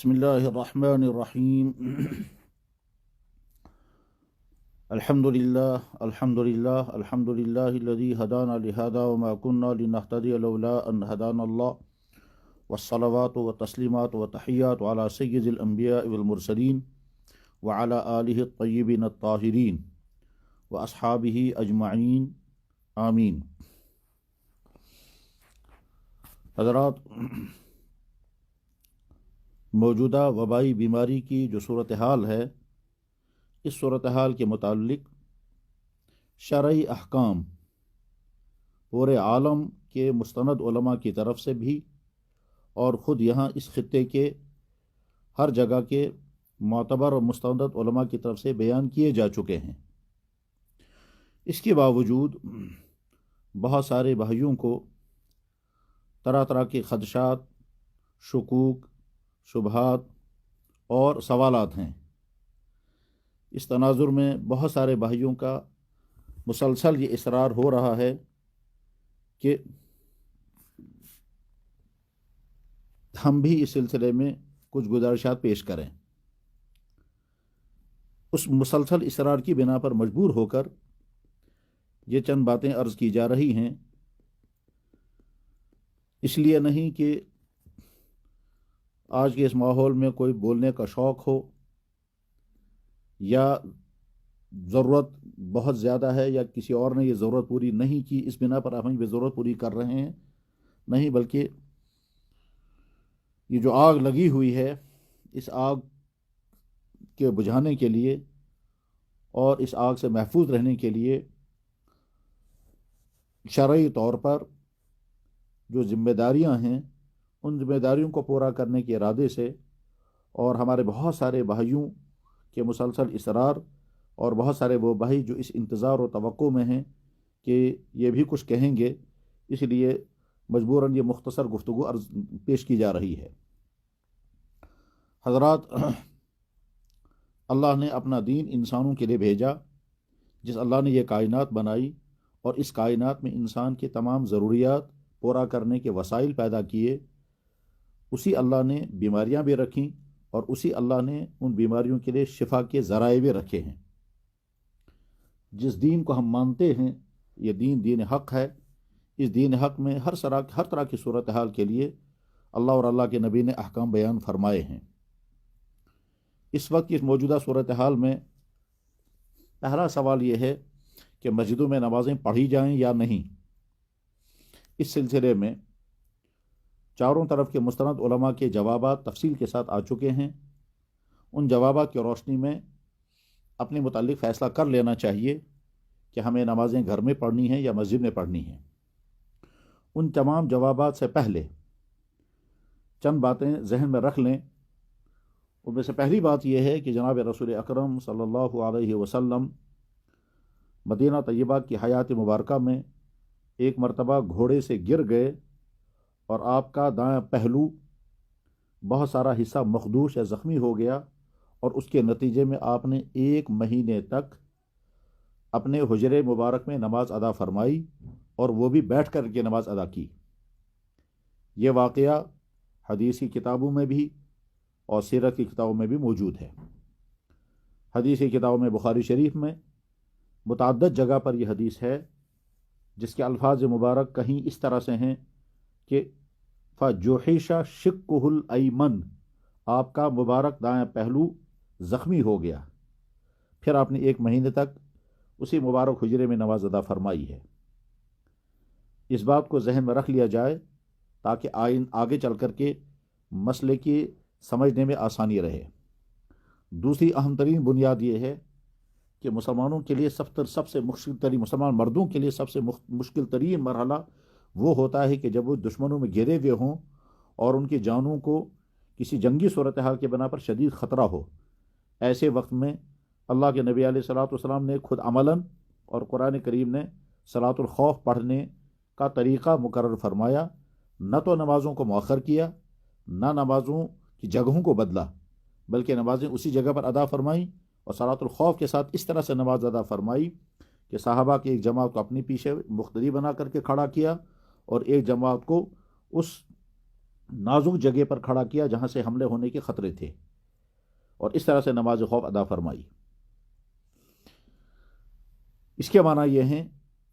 بسم الله الرحمن الرحيم الحمد لله الذي هدانا لهذا وما كنا لنهتدي لولا أن هدانا الله والصلوات والتسليمات والتحيات على سيد الأنبياء والمرسلين وعلى آله الطيبين الطاهرين وأصحابه أجمعين آمين۔ حضرات، موجودہ وبائی بیماری کی جو صورتحال ہے، اس صورتحال کے متعلق شرعی احکام پورے عالم کے مستند علماء کی طرف سے بھی اور خود یہاں اس خطے کے ہر جگہ کے معتبر اور مستند علماء کی طرف سے بیان کیے جا چکے ہیں۔ اس کے باوجود بہت سارے بھائیوں کو طرح طرح کے خدشات، شکوک، شبہات اور سوالات ہیں۔ اس تناظر میں بہت سارے بھائیوں کا مسلسل یہ اصرار ہو رہا ہے کہ ہم بھی اس سلسلے میں کچھ گزارشات پیش کریں۔ اس مسلسل اصرار کی بنا پر مجبور ہو کر یہ چند باتیں عرض کی جا رہی ہیں، اس لیے نہیں کہ آج کے اس ماحول میں کوئی بولنے کا شوق ہو یا ضرورت بہت زیادہ ہے یا کسی اور نے یہ ضرورت پوری نہیں کی، اس بنا پر ہم یہ ضرورت پوری کر رہے ہیں، نہیں، بلکہ یہ جو آگ لگی ہوئی ہے، اس آگ کے بجھانے کے لیے اور اس آگ سے محفوظ رہنے کے لیے شرعی طور پر جو ذمہ داریاں ہیں، ان ذمہ داریوں کو پورا کرنے کے ارادے سے اور ہمارے بہت سارے بھائیوں کے مسلسل اصرار اور بہت سارے وہ بھائی جو اس انتظار و توقع میں ہیں کہ یہ بھی کچھ کہیں گے، اس لیے مجبوراً یہ مختصر گفتگو پیش کی جا رہی ہے۔ حضرات، اللہ نے اپنا دین انسانوں کے لیے بھیجا، جس اللہ نے یہ کائنات بنائی اور اس کائنات میں انسان کے تمام ضروریات پورا کرنے کے وسائل پیدا کیے، اسی اللہ نے بیماریاں بھی رکھیں اور اسی اللہ نے ان بیماریوں کے لیے شفا کے ذرائع بھی رکھے ہیں۔ جس دین کو ہم مانتے ہیں، یہ دین حق ہے۔ اس دین حق میں ہر طرح کی صورتحال کے لیے اللہ اور اللہ کے نبی نے احکام بیان فرمائے ہیں۔ اس وقت کی موجودہ صورتحال میں پہلا سوال یہ ہے کہ مسجدوں میں نمازیں پڑھی جائیں یا نہیں۔ اس سلسلے میں چاروں طرف کے مستند علماء کے جوابات تفصیل کے ساتھ آ چکے ہیں۔ ان جوابات کی روشنی میں اپنے متعلق فیصلہ کر لینا چاہیے کہ ہمیں نمازیں گھر میں پڑھنی ہیں یا مسجد میں پڑھنی ہیں۔ ان تمام جوابات سے پہلے چند باتیں ذہن میں رکھ لیں۔ ان میں سے پہلی بات یہ ہے کہ جناب رسول اکرم صلی اللہ علیہ وسلم مدینہ طیبہ کی حیات مبارکہ میں ایک مرتبہ گھوڑے سے گر گئے اور آپ کا دایاں پہلو بہت سارا حصہ مخدوش یا زخمی ہو گیا، اور اس کے نتیجے میں آپ نے 1 مہینے تک اپنے حجرے مبارک میں نماز ادا فرمائی، اور وہ بھی بیٹھ کر کے نماز ادا کی۔ یہ واقعہ حدیث کی کتابوں میں بھی اور سیرت کی کتابوں میں بھی موجود ہے۔ حدیث کی کتابوں میں بخاری شریف میں متعدد جگہ پر یہ حدیث ہے، جس کے الفاظ مبارک کہیں اس طرح سے ہیں کہ فجوحش شقہ الایمن، آپ کا مبارک دایاں پہلو زخمی ہو گیا، پھر آپ نے 1 مہینے تک اسی مبارک حجرے میں نماز ادا فرمائی ہے۔ اس بات کو ذہن میں رکھ لیا جائے تاکہ آگے چل کر کے مسئلے کی سمجھنے میں آسانی رہے۔ دوسری اہم ترین بنیاد یہ ہے کہ مسلمانوں کے لیے سب سے مشکل ترین، مسلمان مردوں کے لیے سب سے مشکل ترین مرحلہ وہ ہوتا ہے کہ جب وہ دشمنوں میں گھرے ہوئے ہوں اور ان کی جانوں کو کسی جنگی صورتحال کے بنا پر شدید خطرہ ہو۔ ایسے وقت میں اللہ کے نبی علیہ الصلوۃ والسلام نے خود عملاً اور قرآن کریم نے صلاۃ الخوف پڑھنے کا طریقہ مقرر فرمایا، نہ تو نمازوں کو مؤخر کیا، نہ نمازوں کی جگہوں کو بدلا، بلکہ نمازیں اسی جگہ پر ادا فرمائیں، اور صلاۃ الخوف کے ساتھ اس طرح سے نماز ادا فرمائی کہ صحابہ کی ایک جماعت کو اپنی پیچھے مقتدی بنا کر کے کھڑا کیا اور ایک جماعت کو اس نازک جگہ پر کھڑا کیا جہاں سے حملے ہونے کے خطرے تھے، اور اس طرح سے نماز خوف ادا فرمائی۔ اس کے معنی یہ ہیں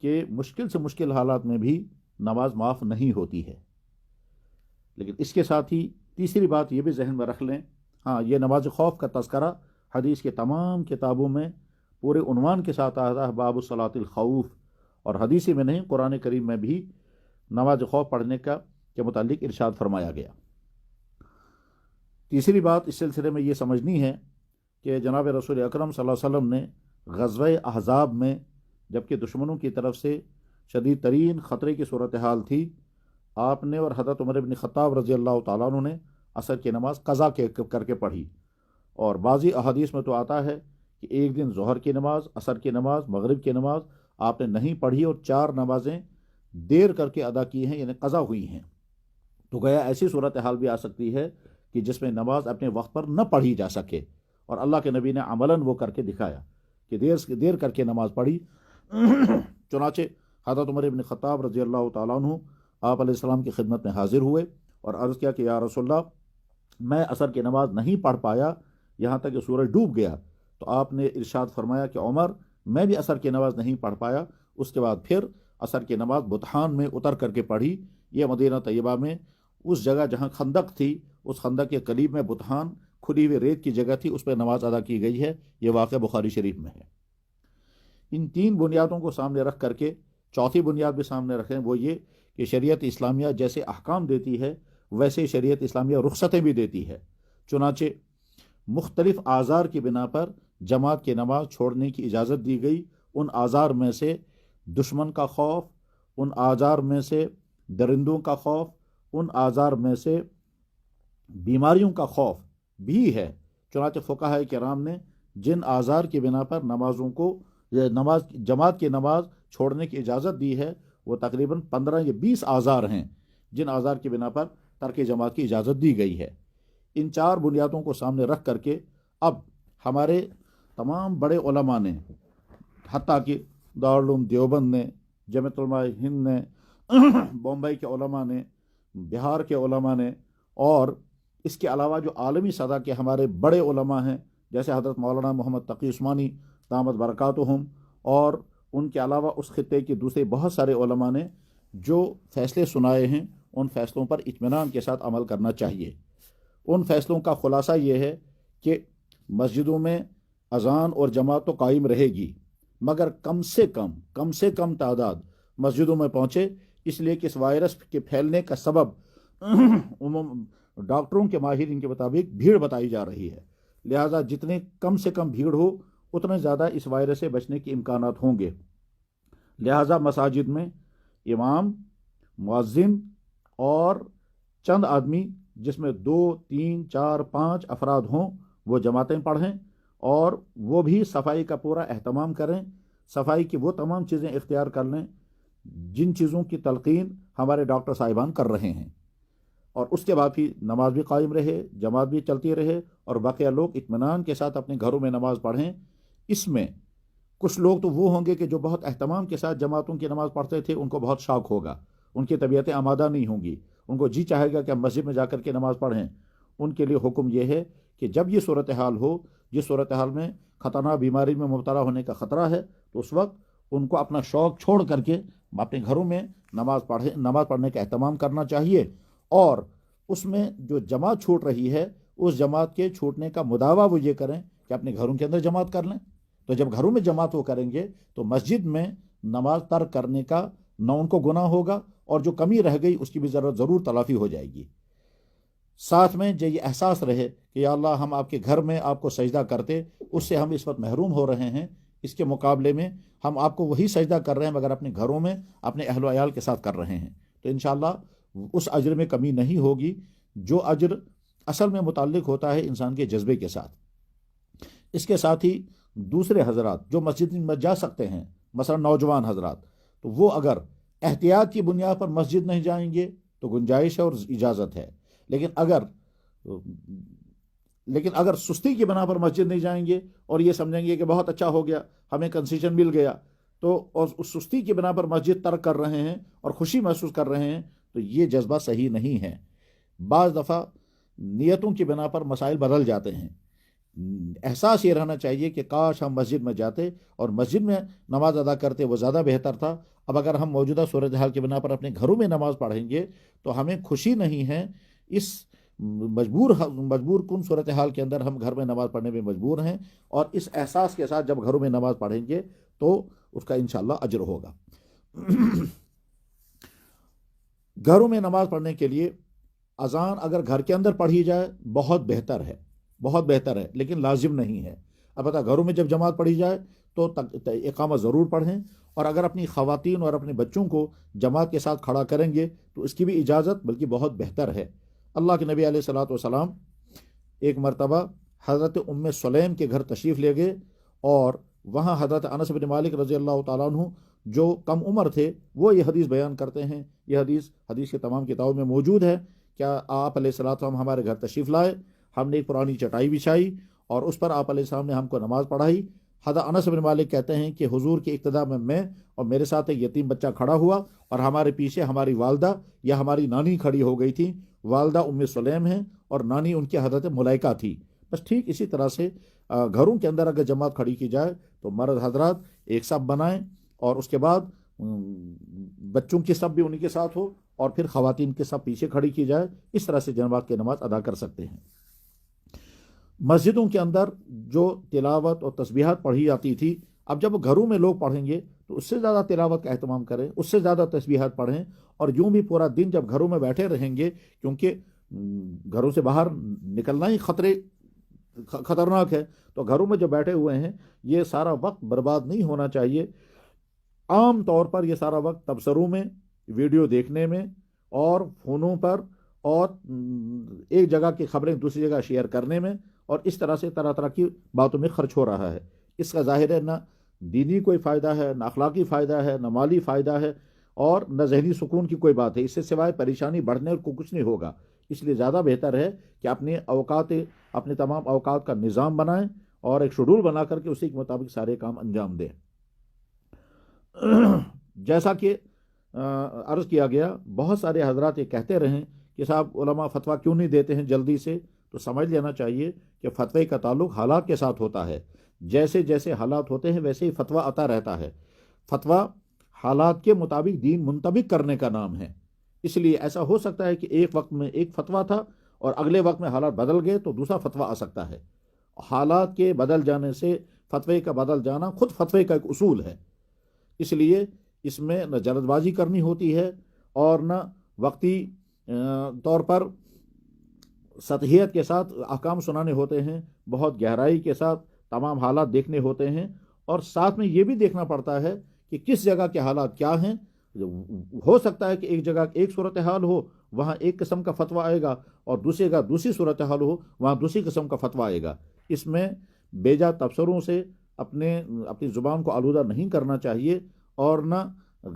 کہ مشکل سے مشکل حالات میں بھی نماز معاف نہیں ہوتی ہے۔ لیکن اس کے ساتھ ہی تیسری بات یہ بھی ذہن میں رکھ لیں، ہاں یہ نماز خوف کا تذکرہ حدیث کے تمام کتابوں میں پورے عنوان کے ساتھ آتا ہے، باب صلاۃ الخوف، اور حدیثی میں نہیں، قرآن کریم میں بھی نماز خوف پڑھنے کے متعلق ارشاد فرمایا گیا۔ تیسری بات اس سلسلے میں یہ سمجھنی ہے کہ جناب رسول اکرم صلی اللہ علیہ وسلم نے غزوہ احزاب میں، جبکہ دشمنوں کی طرف سے شدید ترین خطرے کی صورتحال تھی، آپ نے اور حضرت عمر بن خطاب رضی اللہ تعالیٰ عنہ نے عصر کی نماز قضا کر کے پڑھی، اور بعضی احادیث میں تو آتا ہے کہ ایک دن ظہر کی نماز، عصر کی نماز، مغرب کی نماز آپ نے نہیں پڑھی اور 4 نمازیں دیر کر کے ادا کی ہیں، یعنی قضا ہوئی ہیں۔ تو گویا ایسی صورتحال بھی آ سکتی ہے کہ جس میں نماز اپنے وقت پر نہ پڑھی جا سکے، اور اللہ کے نبی نے عملاً وہ کر کے دکھایا کہ دیر کر کے نماز پڑھی۔ چنانچہ حضرت عمر بن خطاب رضی اللہ تعالیٰ عنہ آپ علیہ السلام کی خدمت میں حاضر ہوئے اور عرض کیا کہ یا رسول اللہ، میں عصر کی نماز نہیں پڑھ پایا یہاں تک کہ سورج ڈوب گیا۔ تو آپ نے ارشاد فرمایا کہ عمر، میں بھی عصر کی نماز نہیں پڑھ پایا۔ اس کے بعد پھر عصر کی نماز بطحان میں اتر کر کے پڑھی۔ یہ مدینہ طیبہ میں اس جگہ جہاں خندق تھی، اس خندق کے قریب میں بطحان کھلی ہوئی ریت کی جگہ تھی، اس پہ نماز ادا کی گئی ہے۔ یہ واقعہ بخاری شریف میں ہے۔ ان 3 بنیادوں کو سامنے رکھ کر کے چوتھی بنیاد بھی سامنے رکھیں، وہ یہ کہ شریعت اسلامیہ جیسے احکام دیتی ہے ویسے شریعت اسلامیہ رخصتیں بھی دیتی ہے۔ چنانچہ مختلف اعذار کی بنا پر جماعت کی نماز چھوڑنے کی اجازت دی گئی۔ ان اعذار میں سے دشمن کا خوف، ان اعذار میں سے درندوں کا خوف، ان اعذار میں سے بیماریوں کا خوف بھی ہے۔ چنانچہ فقہاء کرام نے جن اعذار کی بنا پر جماعت کی نماز چھوڑنے کی اجازت دی ہے وہ تقریباً 15 یا 20 اعذار ہیں جن اعذار کی بنا پر ترک جماعت کی اجازت دی گئی ہے۔ ان 4 بنیادوں کو سامنے رکھ کر کے اب ہمارے تمام بڑے علماء نے، حتیٰ کہ دارالعلوم دیوبند نے، جامعۃ علماء ہند نے، بمبئی کے علماء نے، بہار کے علماء نے، اور اس کے علاوہ جو عالمی سطح کے ہمارے بڑے علماء ہیں جیسے حضرت مولانا محمد تقی عثمانی دامت برکاتہم، اور ان کے علاوہ اس خطے کے دوسرے بہت سارے علماء نے جو فیصلے سنائے ہیں، ان فیصلوں پر اطمینان کے ساتھ عمل کرنا چاہیے۔ ان فیصلوں کا خلاصہ یہ ہے کہ مسجدوں میں اذان اور جماعت تو قائم رہے گی، مگر کم سے کم تعداد مسجدوں میں پہنچے، اس لیے کہ اس وائرس کے پھیلنے کا سبب ڈاکٹروں کے ماہرین کے مطابق بھیڑ بتائی جا رہی ہے۔ لہٰذا جتنے کم سے کم بھیڑ ہو اتنے زیادہ اس وائرس سے بچنے کے امکانات ہوں گے۔ لہٰذا مساجد میں امام، مؤذن اور چند آدمی جس میں 2 3 4 5 افراد ہوں وہ جماعتیں پڑھیں، اور وہ بھی صفائی کا پورا اہتمام کریں، صفائی کی وہ تمام چیزیں اختیار کر لیں جن چیزوں کی تلقین ہمارے ڈاکٹر صاحبان کر رہے ہیں، اور اس کے بعد بھی نماز بھی قائم رہے، جماعت بھی چلتی رہے، اور باقی لوگ اطمینان کے ساتھ اپنے گھروں میں نماز پڑھیں۔ اس میں کچھ لوگ تو وہ ہوں گے کہ جو بہت اہتمام کے ساتھ جماعتوں کی نماز پڑھتے تھے، ان کو بہت شوق ہوگا، ان کی طبیعتیں آمادہ نہیں ہوں گی، ان کو جی چاہے گا کہ ہم مسجد میں جا کر کے نماز پڑھیں۔ ان کے لیے حکم یہ ہے کہ جب یہ صورتحال ہو، جس صورتحال میں خطرناک بیماری میں مبتلا ہونے کا خطرہ ہے، تو اس وقت ان کو اپنا شوق چھوڑ کر کے اپنے گھروں میں نماز پڑھنے کا اہتمام کرنا چاہیے، اور اس میں جو جماعت چھوٹ رہی ہے اس جماعت کے چھوٹنے کا مداوع وہ یہ کریں کہ اپنے گھروں کے اندر جماعت کر لیں۔ تو جب گھروں میں جماعت وہ کریں گے تو مسجد میں نماز ترک کرنے کا نہ ان کو گناہ ہوگا، اور جو کمی رہ گئی اس کی بھی ضرور تلافی ہو جائے گی۔ ساتھ میں جو یہ احساس رہے کہ یا اللہ ہم آپ کے گھر میں آپ کو سجدہ کرتے، اس سے ہم اس وقت محروم ہو رہے ہیں، اس کے مقابلے میں ہم آپ کو وہی سجدہ کر رہے ہیں مگر اپنے گھروں میں اپنے اہل و عیال کے ساتھ کر رہے ہیں، تو انشاءاللہ اس اجر میں کمی نہیں ہوگی جو اجر اصل میں متعلق ہوتا ہے انسان کے جذبے کے ساتھ۔ اس کے ساتھ ہی دوسرے حضرات جو مسجد میں جا سکتے ہیں، مثلا نوجوان حضرات، تو وہ اگر احتیاط کی بنیاد پر مسجد نہیں جائیں گے تو گنجائش ہے اور اجازت ہے، لیکن اگر سستی کی بنا پر مسجد نہیں جائیں گے اور یہ سمجھیں گے کہ بہت اچھا ہو گیا، ہمیں کنسیشن مل گیا، تو اور اس سستی کی بنا پر مسجد ترک کر رہے ہیں اور خوشی محسوس کر رہے ہیں، تو یہ جذبہ صحیح نہیں ہے۔ بعض دفعہ نیتوں کی بنا پر مسائل بدل جاتے ہیں. احساس یہ رہنا چاہیے کہ کاش ہم مسجد میں جاتے اور مسجد میں نماز ادا کرتے، وہ زیادہ بہتر تھا. اب اگر ہم موجودہ صورتحال کی بنا پر اپنے گھروں میں نماز پڑھیں گے تو ہمیں خوشی نہیں ہے. اس مجبور کن صورتحال کے اندر ہم گھر میں نماز پڑھنے میں مجبور ہیں، اور اس احساس کے ساتھ جب گھروں میں نماز پڑھیں گے تو اس کا انشاءاللہ اجر ہوگا. گھروں میں نماز پڑھنے کے لیے اذان اگر گھر کے اندر پڑھی جائے بہت بہتر ہے، بہت بہتر ہے، لیکن لازم نہیں ہے. البتہ گھروں میں جب جماعت پڑھی جائے تو اقامہ ضرور پڑھیں، اور اگر اپنی خواتین اور اپنے بچوں کو جماعت کے ساتھ کھڑا کریں گے تو اس کی بھی اجازت بلکہ بہت بہتر ہے. اللہ کے نبی علیہ الصلوۃ والسلام ایک مرتبہ حضرت ام سلیم کے گھر تشریف لے گئے، اور وہاں حضرت انس بن مالک رضی اللہ تعالیٰ عنہ جو کم عمر تھے وہ یہ حدیث بیان کرتے ہیں. یہ حدیث کے تمام کتابوں میں موجود ہے. کیا آپ علیہ الصلوۃ والسلام ہمارے گھر تشریف لائے، ہم نے ایک پرانی چٹائی بچھائی اور اس پر آپ علیہ السلام نے ہم کو نماز پڑھائی. حضرت انس بن مالک کہتے ہیں کہ حضور کی اقتداء میں اور میرے ساتھ ایک یتیم بچہ کھڑا ہوا، اور ہمارے پیچھے ہماری والدہ یا ہماری نانی کھڑی ہو گئی تھی. والدہ ام سلیم ہیں اور نانی ان کی حضرت ملائکہ تھی. بس ٹھیک اسی طرح سے گھروں کے اندر اگر جماعت کھڑی کی جائے تو مرد حضرات ایک صف بنائیں، اور اس کے بعد بچوں کی صف بھی انہی کے ساتھ ہو، اور پھر خواتین کے صف پیچھے کھڑی کی جائے. اس طرح سے جماعت کی نماز ادا کر سکتے ہیں. مسجدوں کے اندر جو تلاوت اور تسبیحات پڑھی جاتی تھی، اب جب گھروں میں لوگ پڑھیں گے تو اس سے زیادہ تلاوت کا اہتمام کریں، اس سے زیادہ تسبیحات پڑھیں، اور یوں بھی پورا دن جب گھروں میں بیٹھے رہیں گے، کیونکہ گھروں سے باہر نکلنا ہی خطرناک ہے، تو گھروں میں جو بیٹھے ہوئے ہیں یہ سارا وقت برباد نہیں ہونا چاہیے. عام طور پر یہ سارا وقت تبصروں میں، ویڈیو دیکھنے میں، اور فونوں پر، اور ایک جگہ کی خبریں دوسری جگہ شیئر کرنے میں، اور اس طرح سے طرح طرح کی باتوں میں خرچ ہو رہا ہے. اس کا ظاہر ہے نہ دینی کوئی فائدہ ہے، نہ اخلاقی فائدہ ہے، نہ مالی فائدہ ہے، اور نہ ذہنی سکون کی کوئی بات ہے. اس سے سوائے پریشانی بڑھنے کو کچھ نہیں ہوگا. اس لیے زیادہ بہتر ہے کہ اپنے تمام اوقات کا نظام بنائیں اور ایک شیڈول بنا کر کے اسی کے مطابق سارے کام انجام دیں. جیسا کہ عرض کیا گیا، بہت سارے حضرات یہ کہتے رہیں کہ صاحب علماء فتویٰ کیوں نہیں دیتے ہیں جلدی سے، تو سمجھ لینا چاہیے کہ فتوے کا تعلق حالات کے ساتھ ہوتا ہے. جیسے جیسے حالات ہوتے ہیں ویسے ہی فتویٰ آتا رہتا ہے. فتویٰ حالات کے مطابق دین منطبق کرنے کا نام ہے. اس لیے ایسا ہو سکتا ہے کہ ایک وقت میں ایک فتویٰ تھا اور اگلے وقت میں حالات بدل گئے تو دوسرا فتویٰ آ سکتا ہے. حالات کے بدل جانے سے فتوے کا بدل جانا خود فتوے کا ایک اصول ہے. اس لیے اس میں نہ جلد بازی کرنی ہوتی ہے اور نہ وقتی طور پر سطحیت کے ساتھ احکام سنانے ہوتے ہیں. بہت گہرائی کے ساتھ تمام حالات دیکھنے ہوتے ہیں، اور ساتھ میں یہ بھی دیکھنا پڑتا ہے کہ کس جگہ کے حالات کیا ہیں. ہو سکتا ہے کہ ایک جگہ ایک صورتحال ہو، وہاں ایک قسم کا فتویٰ آئے گا، اور دوسری جگہ دوسری صورتحال ہو، وہاں دوسری قسم کا فتویٰ آئے گا. اس میں بیجا تبصروں سے اپنی زبان کو آلودہ نہیں کرنا چاہیے، اور نہ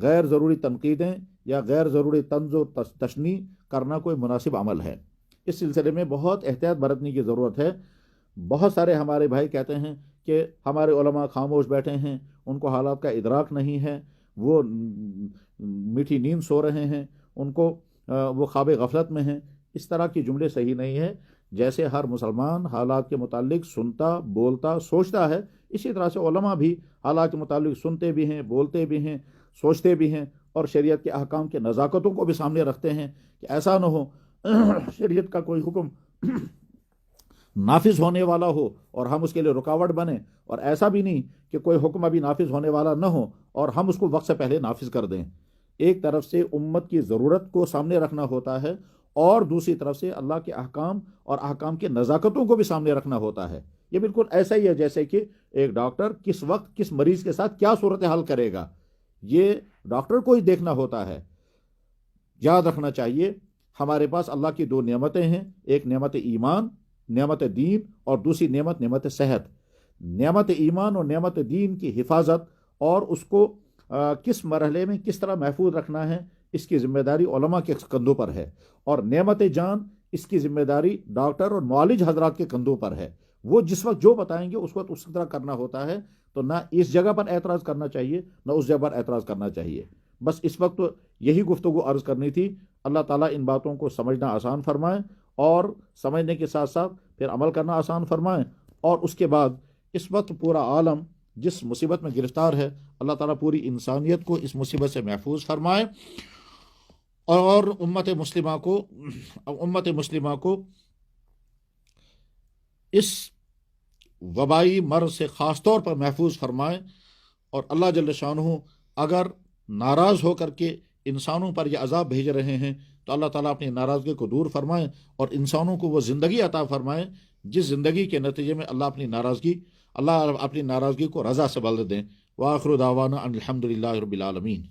غیر ضروری تنقیدیں یا غیر ضروری طنز و تشنیع کرنا کوئی مناسب عمل ہے. اس سلسلے میں بہت احتیاط برتنے کی ضرورت ہے. بہت سارے ہمارے بھائی کہتے ہیں کہ ہمارے علماء خاموش بیٹھے ہیں، ان کو حالات کا ادراک نہیں ہے، وہ میٹھی نیند سو رہے ہیں، ان کو وہ خواب غفلت میں ہیں. اس طرح کی جملے صحیح نہیں ہے. جیسے ہر مسلمان حالات کے متعلق سنتا، بولتا، سوچتا ہے، اسی طرح سے علماء بھی حالات کے متعلق سنتے بھی ہیں، بولتے بھی ہیں، سوچتے بھی ہیں، اور شریعت کے احکام کے نزاکتوں کو بھی سامنے رکھتے ہیں کہ ایسا نہ ہو شریعت کا کوئی حکم نافذ ہونے والا ہو اور ہم اس کے لیے رکاوٹ بنیں، اور ایسا بھی نہیں کہ کوئی حکم ابھی نافذ ہونے والا نہ ہو اور ہم اس کو وقت سے پہلے نافذ کر دیں. ایک طرف سے امت کی ضرورت کو سامنے رکھنا ہوتا ہے، اور دوسری طرف سے اللہ کے احکام اور احکام کے نزاکتوں کو بھی سامنے رکھنا ہوتا ہے. یہ بالکل ایسا ہی ہے جیسے کہ ایک ڈاکٹر کس وقت کس مریض کے ساتھ کیا صورتحال کرے گا، یہ ڈاکٹر کو ہی دیکھنا ہوتا ہے. یاد رکھنا چاہیے ہمارے پاس اللہ کی دو نعمتیں ہیں، ایک نعمت ایمان، نعمت دین، اور دوسری نعمت صحت. نعمت ایمان اور نعمت دین کی حفاظت اور اس کو کس مرحلے میں کس طرح محفوظ رکھنا ہے، اس کی ذمہ داری علماء کے کندھوں پر ہے. اور نعمت جان، اس کی ذمہ داری ڈاکٹر اور معالج حضرات کے کندھوں پر ہے. وہ جس وقت جو بتائیں گے اس وقت اس طرح کرنا ہوتا ہے. تو نہ اس جگہ پر اعتراض کرنا چاہیے، نہ اس جگہ پر اعتراض کرنا چاہیے. بس اس وقت یہی گفتگو عرض کرنی تھی۔ اللہ تعالیٰ ان باتوں کو سمجھنا آسان فرمائے، اور سمجھنے کے ساتھ ساتھ پھر عمل کرنا آسان فرمائے، اور اس کے بعد اس وقت پورا عالم جس مصیبت میں گرفتار ہے، اللہ تعالیٰ پوری انسانیت کو اس مصیبت سے محفوظ فرمائے، اور امت مسلمہ کو اس وبائی مرض سے خاص طور پر محفوظ فرمائے۔ اور اللہ جل شانہ اگر ناراض ہو کر کے انسانوں پر یہ عذاب بھیج رہے ہیں تو اللہ تعالیٰ اپنی ناراضگی کو دور فرمائے، اور انسانوں کو وہ زندگی عطا فرمائے جس زندگی کے نتیجے میں اللہ اپنی ناراضگی کو رضا سے بدل دیں۔ وآخر دعوانا ان الحمد للہ رب العالمین۔